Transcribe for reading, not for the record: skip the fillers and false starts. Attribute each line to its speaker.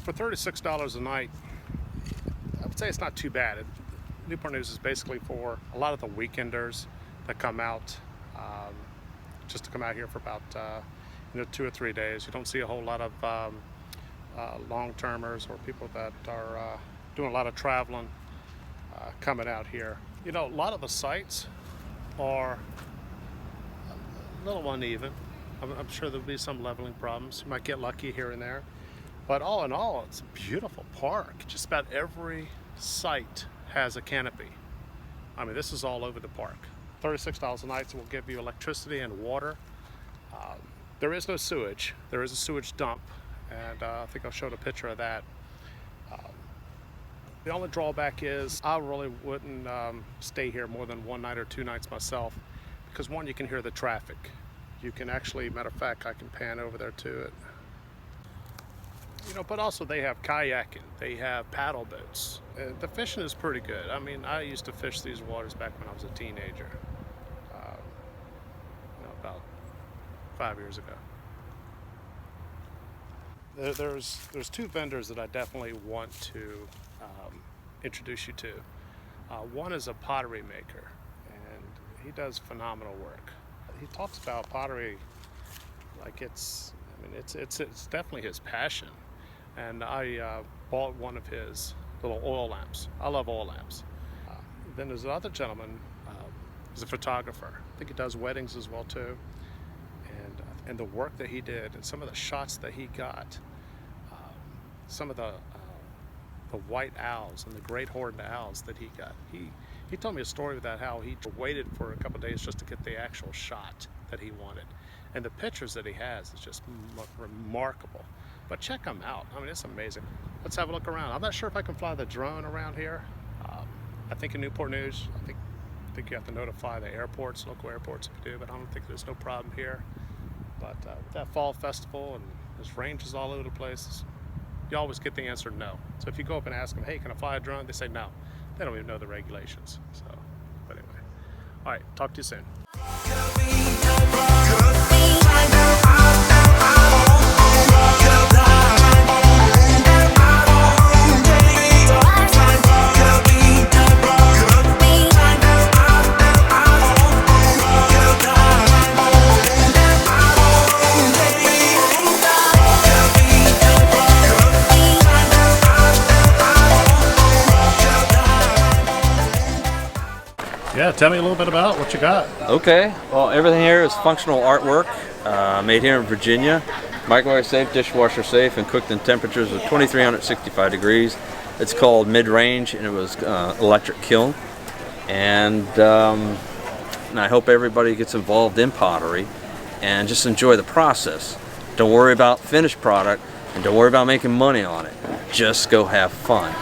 Speaker 1: For $36 a night, I would say it's not too bad. Newport News is basically for a lot of the weekenders that come out, just to come out here for about 2 or 3 days. You don't see a whole lot of long-termers or people that are doing a lot of traveling coming out here. A lot of the sites are a little uneven. I'm sure there'll be some leveling problems. You might get lucky here and there. But all in all, it's a beautiful park. Just about every site has a canopy. I mean, this is all over the park. $36 a night will give you electricity and water. There is no sewage. There is a sewage dump, and I think I showed a picture of that. The only drawback is I really wouldn't stay here more than 1 night or 2 nights myself, because one, you can hear the traffic. You can actually, matter of fact, I can pan over there to it. But also they have kayaking, they have paddle boats. The fishing is pretty good. I mean, I used to fish these waters back when I was a teenager, about 5 years ago. There's 2 vendors that I definitely want to introduce you to. One is a pottery maker, and he does phenomenal work. He talks about pottery like it's definitely his passion. And I bought one of his little oil lamps. I love oil lamps. Then there's another gentleman, he's a photographer. I think he does weddings as well too. And the work that he did and some of the shots that he got, some of the white owls and the great horned owls that he got. He told me a story about how he waited for a couple of days just to get the actual shot that he wanted. And the pictures that he has is just remarkable. But check them out. I mean, it's amazing. Let's have a look around. I'm not sure if I can fly the drone around here. I think in Newport News, I think you have to notify the airports, local airports if you do, but I don't think there's no problem here. But with that fall festival and there's ranges all over the place, you always get the answer no. So if you go up and ask them, hey, can I fly a drone? They say no. They don't even know the regulations. So, but anyway. All right, talk to you soon. Yeah, tell me a little bit about what you got.
Speaker 2: Okay, well, everything here is functional artwork made here in Virginia. Microwave safe, dishwasher safe, and cooked in temperatures of 2365 degrees. It's called mid-range, and it was electric kiln. And I hope everybody gets involved in pottery and just enjoy the process. Don't worry about finished product, and don't worry about making money on it. Just go have fun.